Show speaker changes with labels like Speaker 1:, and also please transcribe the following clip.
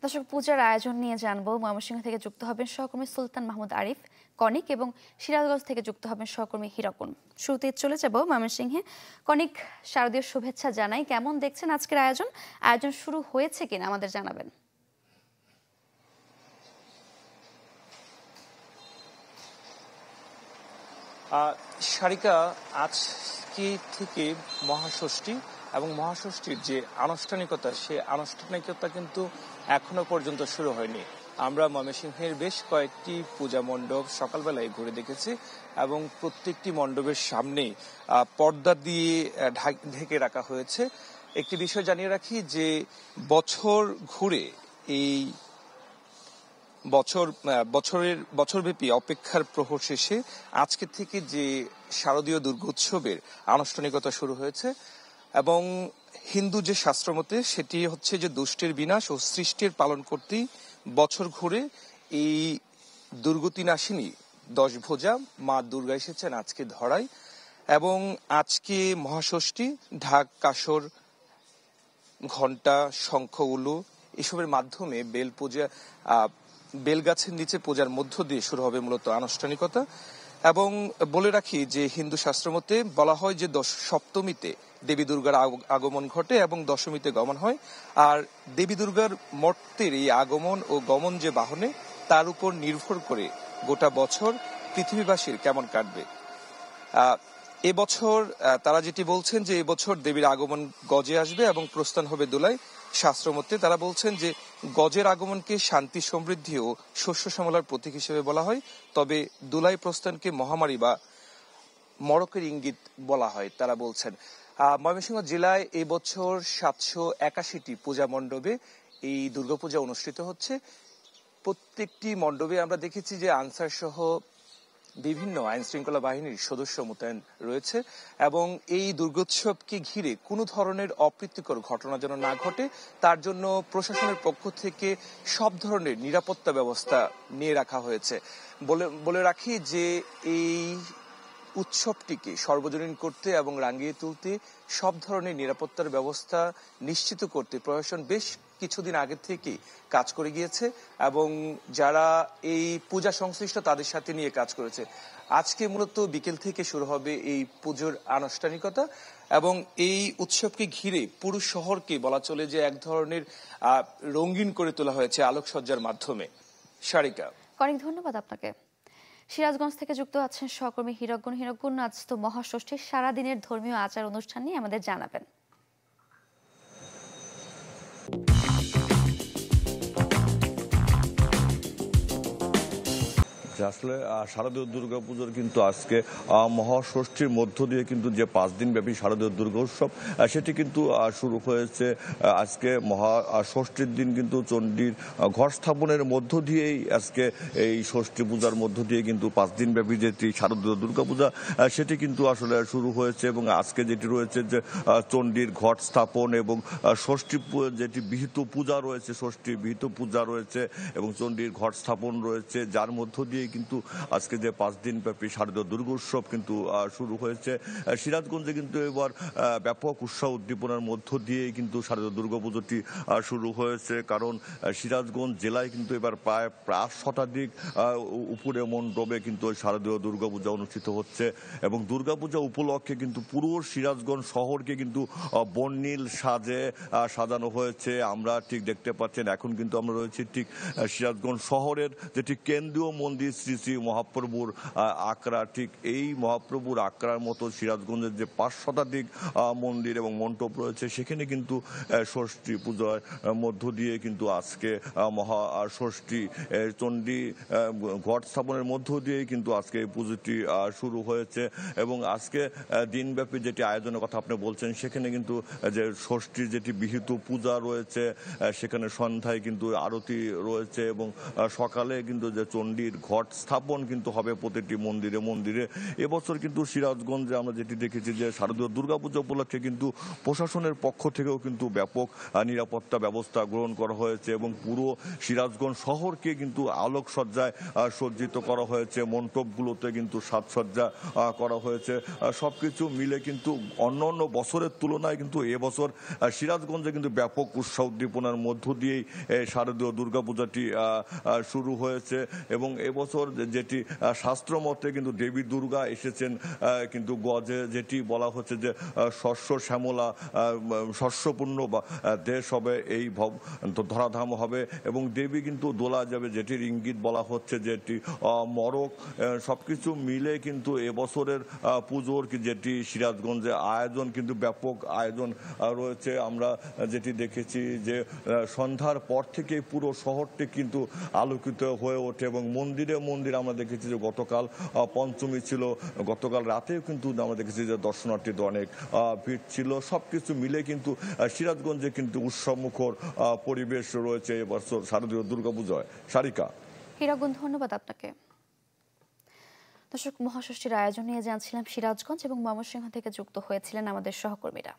Speaker 1: দর্শক, পূজার আয়োজন নিয়ে জানবো। ময়মনসিংহ থেকে যুক্ত হবেন সহকর্মী সুলতান মাহমুদ আরিফ কনিক এবং সিরাজগঞ্জ থেকে যুক্ত হবেন সহকর্মী হিরকুন। শুরুতে চলে যাব ময়মনসিংহে। কনিক, শারদীয় শুভেচ্ছা জানাই। কেমন দেখছেন আজকের আয়োজন? আয়োজন শুরু হয়েছে কিনা আমাদের জানাবেন।
Speaker 2: সারিকা, আজকে থেকে মহাষষ্ঠী এবং মহাষষ্ঠীর যে আনুষ্ঠানিকতা, সে আনুষ্ঠানিকতা কিন্তু এখনো পর্যন্ত শুরু হয়নি। আমরা ময়মনসিংহের বেশ কয়েকটি পূজা মণ্ডপ সকালবেলায় ঘুরে দেখেছি এবং প্রত্যেকটি মণ্ডপের সামনে পর্দা দিয়ে ঢেকে রাখা হয়েছে। একটি বিষয় জানিয়ে রাখি যে বছর ঘুরে এই বছরব্যাপী অপেক্ষার প্রহর শেষে আজকে থেকে যে শারদীয় দুর্গোৎসবের আনুষ্ঠানিকতা শুরু হয়েছে এবং হিন্দু যে শাস্ত্রমতে সেটি হচ্ছে যে দুষ্টের বিনাশ ও সৃষ্টির পালন করতেই বছর ঘুরে এই দুর্গতিনাশিনী দশভুজা মা দুর্গা এসেছেন আজকে ধরায়। এবং আজকে মহাষষ্ঠী, ঢাক, কাসর, ঘণ্টা, শঙ্খ, উলু এসবের মাধ্যমে বেলগাছের নিচে পূজার মধ্য দিয়ে শুরু হবে মূলত আনুষ্ঠানিকতা। এবং বলে রাখি যে হিন্দু শাস্ত্রমতে বলা হয় যে সপ্তমীতে দেবী দুর্গার আগমন ঘটে এবং দশমীতে গমন হয়। আর দেবী দুর্গার মর্তের এই আগমন ও গমন যে বাহনে, তার উপর নির্ভর করে গোটা বছর পৃথিবীবাসীর কেমন কাটবে। এবছর তারা যেটি বলছেন যে এবছর দেবীর আগমন গজে আসবে এবং প্রস্থান হবে দোলায়। শাস্ত্রমতে তারা বলছেন যে গজের আগমনকে শান্তি, সমৃদ্ধি ও শস্য শ্যামলার প্রতীক হিসেবে বলা হয়, তবে দোলাই প্রস্থানকে মহামারী বা মড়কের ইঙ্গিত বলা হয় তারা বলছেন। ময়মনসিংহ জেলায় এবছর 781টি পূজা মণ্ডপে এই দুর্গাপূজা অনুষ্ঠিত হচ্ছে। প্রত্যেকটি মণ্ডপে আমরা দেখেছি যে আনসার সহ বিভিন্ন আইন শৃঙ্খলা বাহিনীর সদস্য মোতায়েন রয়েছে এবং এই দুর্গোৎসবকে ঘিরে কোনো ধরনের অপ্রীতিকর ঘটনা যেন না ঘটে, তার জন্য প্রশাসনের পক্ষ থেকে সব ধরনের নিরাপত্তা ব্যবস্থা নিয়ে রাখা হয়েছে। বলে রাখি যে এই উৎসবটিকে সর্বজনীন করতে এবং রাঙিয়ে তুলতে সব ধরনের নিরাপত্তার ব্যবস্থা নিশ্চিত করতে প্রশাসন বেশ কিছুদিন আগে থেকে কাজ করে গিয়েছে এবং যারা এই পূজা সংশ্লিষ্ট তাদের সাথে নিয়ে কাজ করেছে। আজকে মূলত বিকেল থেকে শুরু হবে এই পুজোর আনুষ্ঠানিকতা এবং এই উৎসবকে ঘিরে পুরো শহরকে বলা চলে যে এক ধরনের রঙিন করে তোলা হয়েছে আলোকসজ্জার মাধ্যমে। সারিকা,
Speaker 1: অনেক ধন্যবাদ আপনাকে। সিরাজগঞ্জ থেকে যুক্ত আছেন সহকর্মী হিরকুন। আজ তো মহাষষ্ঠীর সারাদিনের ধর্মীয় আচার অনুষ্ঠান নিয়ে আমাদের জানাবেন।
Speaker 3: আসলে শারদীয় দুর্গাপুজোর কিন্তু আজকে মহাষষ্ঠীর মধ্য দিয়ে কিন্তু যে 5 দিন ব্যাপী শারদীয় দুর্গা উৎসব সেটি কিন্তু শুরু হয়েছে। আজকে মহাষষ্ঠীর দিন কিন্তু চণ্ডীর ঘট স্থাপনের মধ্য দিয়েই আজকে এই ষষ্ঠী পূজার মধ্য দিয়ে কিন্তু 5 দিন ব্যাপী যেটি শারদীয় দুর্গাপূজা সেটি কিন্তু আসলে শুরু হয়েছে। এবং আজকে যেটি রয়েছে যে চণ্ডীর ঘট স্থাপন এবং ষষ্ঠী যেটি বিহিত পূজা রয়েছে, ষষ্ঠী বিহিত পূজা রয়েছে এবং চণ্ডীর ঘট স্থাপন রয়েছে, যার মধ্য দিয়ে কিন্তু আজকে যে 5 দিন ব্যাপী শারদীয় দুর্গোৎসব কিন্তু শুরু হয়েছে। সিরাজগঞ্জে কিন্তু এবার ব্যাপক উৎসাহ উদ্দীপনার মধ্য দিয়ে কিন্তু শারদীয় দুর্গাপুজোটি শুরু হয়েছে, কারণ সিরাজগঞ্জ জেলায় কিন্তু এবার প্রায় 5 শতাধিক উপরে মণ্ডপে কিন্তু শারদীয় দুর্গাপূজা অনুষ্ঠিত হচ্ছে এবং দুর্গাপূজা উপলক্ষে কিন্তু পুরো সিরাজগঞ্জ শহরকে কিন্তু বর্ণিল সাজানো হয়েছে। আমরা ঠিক দেখতে পাচ্ছেন এখন কিন্তু আমরা রয়েছি ঠিক সিরাজগঞ্জ শহরের যেটি কেন্দ্রীয় মন্দির শ্রী শ্রী মহাপ্রভুর আকড়া, ঠিক এই মহাপ্রভুর আকড়ার মতো সিরাজগঞ্জের যে 5 শতাধিক মন্দির এবং মণ্ডপ রয়েছে সেখানে কিন্তু ষষ্ঠী পূজার মধ্য দিয়ে কিন্তু আজকে মহাষষ্ঠী চণ্ডী ঘট স্থাপনের মধ্য দিয়ে কিন্তু আজকে এই পুজোটি শুরু হয়েছে। এবং আজকে দিনব্যাপী যেটি আয়োজনের কথা আপনি বলছেন সেখানে কিন্তু যে ষষ্ঠীর যেটি বিহিত পূজা রয়েছে সেখানে সন্ধ্যায় কিন্তু আরতি রয়েছে এবং সকালে কিন্তু যে চণ্ডীর ঘট ঘট স্থাপন কিন্তু হবে প্রতিটি মন্দিরে মন্দিরে। এবছর কিন্তু সিরাজগঞ্জে আমরা যেটি দেখেছি যে শারদীয় দুর্গাপূজা উপলক্ষে কিন্তু প্রশাসনের পক্ষ থেকেও কিন্তু ব্যাপক নিরাপত্তা ব্যবস্থা গ্রহণ করা হয়েছে এবং পুরো সিরাজগঞ্জ শহরকে কিন্তু আলোকসজ্জায় সজ্জিত করা হয়েছে। মণ্ডপগুলোতে কিন্তু সাজসজ্জা করা হয়েছে। সবকিছু মিলে কিন্তু অন্য বছরের তুলনায় কিন্তু এবছর সিরাজগঞ্জে কিন্তু ব্যাপক উৎসাহ উদ্দীপনার মধ্য দিয়েই শারদীয় দুর্গাপূজাটি শুরু হয়েছে এবং এবছর যেটি শাস্ত্র মতে কিন্তু দেবী দুর্গা এসেছেন কিন্তু গজে, যেটি বলা হচ্ছে যে শস্য শ্যামলা শস্যপূর্ণ বা দেশ হবে, এই ধরাধাম হবে এবং দেবী কিন্তু দোলা যাবে, যেটির ইঙ্গিত বলা হচ্ছে যেটি মরক। সবকিছু মিলে কিন্তু এবছরের পুজোর যেটি সিরাজগঞ্জে আয়োজন কিন্তু ব্যাপক আয়োজন রয়েছে। আমরা যেটি দেখেছি যে সন্ধ্যার পর থেকে পুরো শহরটি কিন্তু আলোকিত হয়ে ওঠে এবং মন্দিরে মন্দিরে আমরা দেখেছি যে গতকাল পঞ্চমী ছিল, গতকাল রাতেও কিন্তু আমরা দেখেছি যে দর্শনার্থীদের অনেক ভিড় ছিল। সবকিছু মিলে কিন্তু সিরাজগঞ্জে কিন্তু উৎসবমুখর পরিবেশ রয়েছে এবছর শারদীয় দুর্গাপূজায়। সারিকা।
Speaker 1: হীরাগুন, ধন্যবাদ আপনাকে। দর্শক, মহাষষ্ঠীর আয়োজন নিয়ে জানছিলাম সিরাজগঞ্জ এবং ময়মনসিংহ থেকে যুক্ত হয়েছিলেন আমাদের সহকর্মীরা।